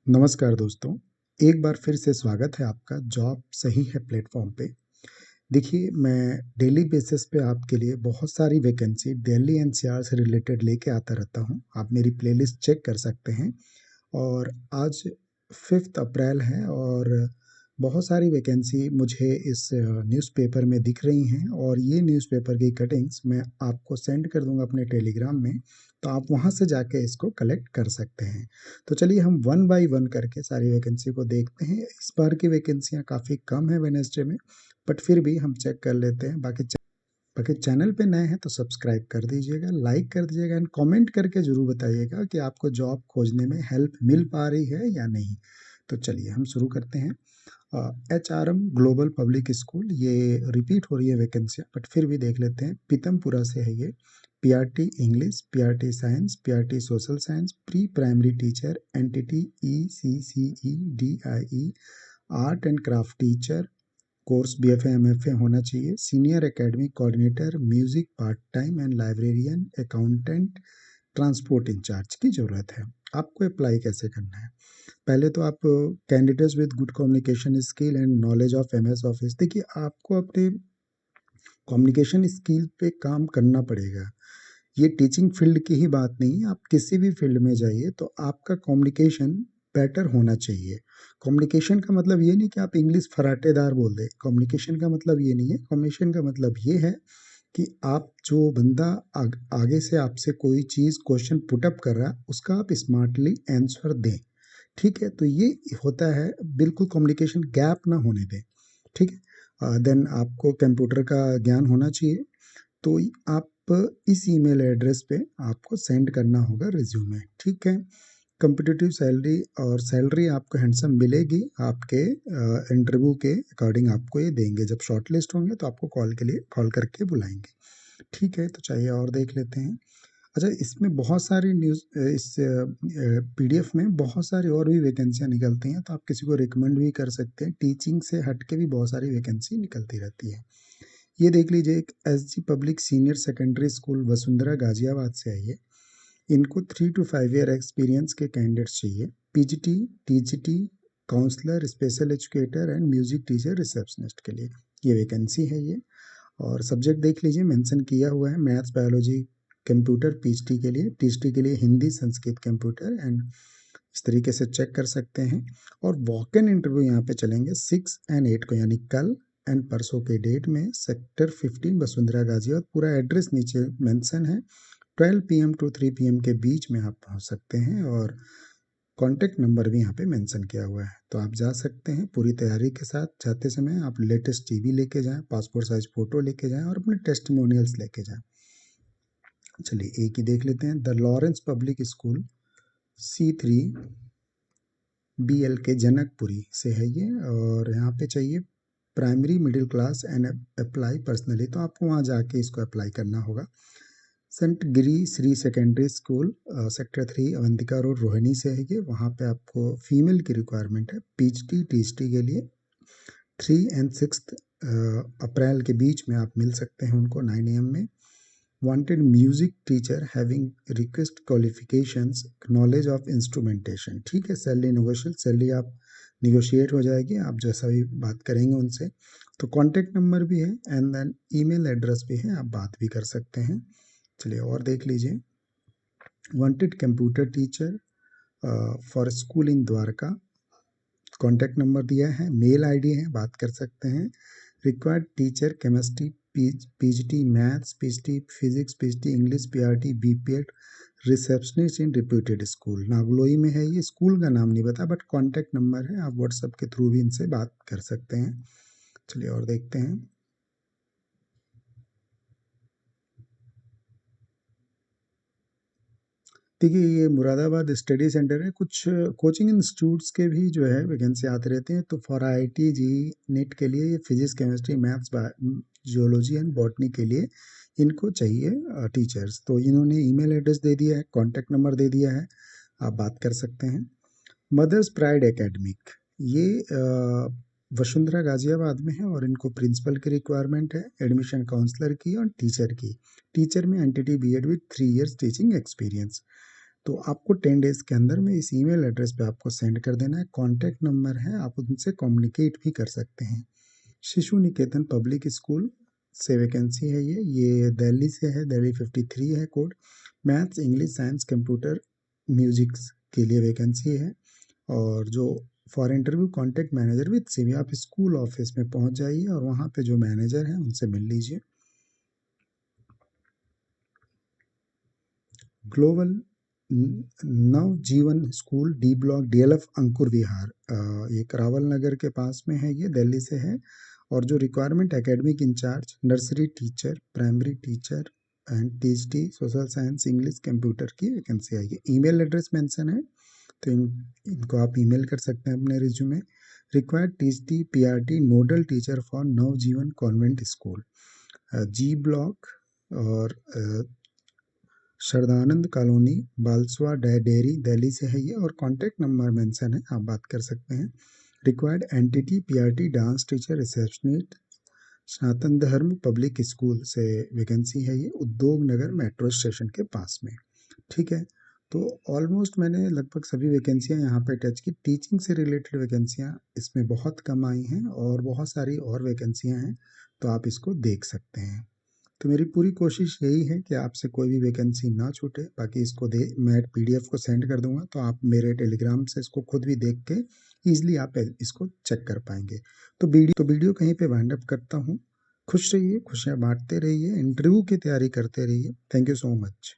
नमस्कार दोस्तों, एक बार फिर से स्वागत है आपका जॉब सही है प्लेटफ़ॉर्म पे। देखिए, मैं डेली बेसिस पे आपके लिए बहुत सारी वैकेंसी दिल्ली एनसीआर से रिलेटेड लेके आता रहता हूँ। आप मेरी प्लेलिस्ट चेक कर सकते हैं और आज 5th अप्रैल है और बहुत सारी वैकेंसी मुझे इस न्यूज़पेपर में दिख रही हैं और ये न्यूज़पेपर की कटिंग्स मैं आपको सेंड कर दूँगा अपने टेलीग्राम में, तो आप वहाँ से जाके इसको कलेक्ट कर सकते हैं। तो चलिए हम वन बाय वन करके सारी वैकेंसी को देखते हैं। इस बार की वैकेंसियाँ काफ़ी कम है वेडनेसडे में, बट फिर भी हम चेक कर लेते हैं। बाकी चैनल पे नए हैं तो सब्सक्राइब कर दीजिएगा, लाइक कर दीजिएगा एंड कमेंट करके ज़रूर बताइएगा कि आपको जॉब खोजने में हेल्प मिल पा रही है या नहीं। तो चलिए हम शुरू करते हैं। एचआरएम ग्लोबल पब्लिक स्कूल, ये रिपीट हो रही है वैकेंसियाँ, बट फिर भी देख लेते हैं। पीतमपुरा से है ये। PRT English, PRT science, PRT social science, pre primary teacher, NTT ECCE DIE, art and craft teacher, course BFA MFA होना चाहिए। Senior academic coordinator, music part time and librarian, accountant, transport incharge की ज़रूरत है। आपको apply कैसे करना है? पहले तो आप candidates with good communication skill and knowledge of MS office, देखिए आपको अपने कम्युनिकेशन स्किल पे काम करना पड़ेगा। ये टीचिंग फील्ड की ही बात नहीं है, आप किसी भी फील्ड में जाइए तो आपका कम्युनिकेशन बेटर होना चाहिए। कम्युनिकेशन का मतलब ये नहीं कि आप इंग्लिश फराटेदार बोल दें, कम्युनिकेशन का मतलब ये नहीं है। कम्युनिकेशन का मतलब ये है कि आप जो बंदा आगे से आपसे कोई चीज़ क्वेश्चन पुट अप कर रहा है, उसका आप स्मार्टली आंसर दें। ठीक है? तो ये होता है, बिल्कुल कम्युनिकेशन गैप ना होने दें। ठीक है? देन आपको कंप्यूटर का ज्ञान होना चाहिए। तो आप इस ईमेल एड्रेस पे आपको सेंड करना होगा रिज्यूमे। ठीक है? कॉम्पिटिटिव सैलरी और सैलरी आपको हैंडसम मिलेगी। आपके इंटरव्यू के अकॉर्डिंग आपको ये देंगे। जब शॉर्टलिस्ट होंगे तो आपको कॉल करके बुलाएंगे। ठीक है? तो चाहिए और देख लेते हैं। अच्छा, इसमें बहुत सारी न्यूज़, इस पीडीएफ में बहुत सारी और भी वैकेंसियाँ निकलती हैं, तो आप किसी को रिकमेंड भी कर सकते हैं। टीचिंग से हट के भी बहुत सारी वैकेंसी निकलती रहती है। ये देख लीजिए, एक SG public senior secondary school Vasundhara Ghaziabad से आई है। इनको 3 टू 5 ईयर एक्सपीरियंस के कैंडिडेट्स चाहिए। PGT, TGT, counsellor, special educator and music teacher receptionist के लिए ये वैकेंसी है ये। और सब्जेक्ट देख लीजिए, मेंशन किया हुआ है मैथ्स, बायोलॉजी, कंप्यूटर पीएचडी के लिए, टीएचडी के लिए हिंदी, संस्कृत, कंप्यूटर एंड इस तरीके से चेक कर सकते हैं। और वॉक इन इंटरव्यू यहाँ पे चलेंगे 6 एंड 8 को, यानी कल एंड परसों के डेट में, सेक्टर 15 वसुंधरा गाजियाबाद। पूरा एड्रेस नीचे मेंशन है। 12 पीएम टू 3 पीएम के बीच में आप पहुँच सकते हैं और कॉन्टैक्ट नंबर भी यहाँ पे मेंशन किया हुआ है, तो आप जा सकते हैं पूरी तैयारी के साथ। जाते समय आप लेटेस्ट टीवी लेके जाएं, पासपोर्ट साइज फ़ोटो लेके जाएं और अपने टेस्टिमोनियल्स लेके जाएं। चलिए एक ही देख लेते हैं। The Lawrence public school C3 BL के जनकपुरी से है ये और यहाँ पे चाहिए primary middle class and apply personally, तो आपको वहाँ जाके इसको अप्लाई करना होगा। Saint Giri Shri secondary school, sector 3 Avantika road, Rohini से है ये। वहाँ पे आपको फीमेल की रिक्वायरमेंट है। पीएचडी टीएचडी के लिए 3 एंड 6 अप्रैल के बीच में आप मिल सकते हैं उनको 9 AM में। Wanted music teacher having request qualifications, knowledge of instrumentation. ठीक है? सैलरी नेगोशिएट, सैलरी आप निगोशिएट हो जाएगी, आप जैसा भी बात करेंगे उनसे। तो कॉन्टैक्ट नंबर भी है एंड देन ईमेल एड्रेस भी है, आप बात भी कर सकते हैं। चलिए और देख लीजिए। Wanted computer teacher for school in Dwarka, contact number दिया है, मेल आईडी है, बात कर सकते हैं। Required teacher chemistry, PGT maths, PGT physics, PGT English, PRT, BPEd, receptionist in reputed school. Nangloi में है ये। स्कूल का नाम नहीं बता, बट कॉन्टैक्ट नंबर है, आप व्हाट्सएप के थ्रू भी इनसे बात कर सकते हैं। चलिए और देखते हैं। देखिए, ये मुरादाबाद स्टडी सेंटर है। कुछ कोचिंग इंस्टीट्यूट्स के भी जो है वैकेंसी आते रहते हैं। तो फॉर आईआईटी जी नेट के लिए ये physics, chemistry, maths, geology and botany के लिए इनको चाहिए टीचर्स। तो इन्होंने ईमेल एड्रेस दे दिया है, कॉन्टैक्ट नंबर दे दिया है, आप बात कर सकते हैं। मदर्स प्राइड एकेडमिक, ये वसुंधरा गाजियाबाद में है और इनको प्रिंसिपल की रिक्वायरमेंट है, एडमिशन काउंसलर की और टीचर की। टीचर में NTT BEd with 3 years teaching experience. तो आपको 10 डेज़ के अंदर में इस ईमेल एड्रेस पे आपको सेंड कर देना है। कॉन्टैक्ट नंबर है, आप उनसे कम्युनिकेट भी कर सकते हैं। शिशु निकेतन पब्लिक स्कूल से वैकेंसी है ये दिल्ली से है, दिल्ली 53 है code. Maths, English, science, computer, musics के लिए वैकेंसी है। और जो for interview contact manager with CV, आप स्कूल ऑफिस में पहुंच जाइए और वहाँ पे जो मैनेजर हैं उनसे मिल लीजिए। ग्लोबल नवजीवन स्कूल डी ब्लॉक डीएलएफ अंकुर विहार, ये करावल नगर के पास में है, ये दिल्ली से है। और जो requirement academic incharge, nursery teacher, primary teacher and THT, social science, English, computer की वैकेंसी आएगी। ईमेल एड्रेस मेंशन है, तो इनको आप ईमेल कर सकते हैं अपने resume. Required THT PRT nodal teacher for Navjeevan convent school, G block और शरदानंद कॉलोनी, बालसुआ डेयरी, दिल्ली से है ये। और कॉन्टैक्ट नंबर मेंशन है, आप बात कर सकते हैं। Required NTT PRT dance teacher, receptionist, Sanatan Dharma public school से वैकेंसी है ये, उद्योग नगर मेट्रो स्टेशन के पास में। ठीक है, तो ऑलमोस्ट मैंने लगभग सभी वैकेंसियां यहाँ पे टच की। टीचिंग से रिलेटेड वैकेंसियां इसमें बहुत कम आई हैं और बहुत सारी और वैकेंसियां हैं, तो आप इसको देख सकते हैं। तो मेरी पूरी कोशिश यही है कि आपसे कोई भी वैकेंसी ना छूटे। बाकी इसको दे मैं पीडीएफ को सेंड कर दूंगा, तो आप मेरे टेलीग्राम से इसको खुद भी देख के ईजिली आप इसको चेक कर पाएंगे। तो वीडियो कहीं पे वाइंड अप करता हूँ। खुश रहिए, खुशियाँ बांटते रहिए, इंटरव्यू की तैयारी करते रहिए। Thank you so much.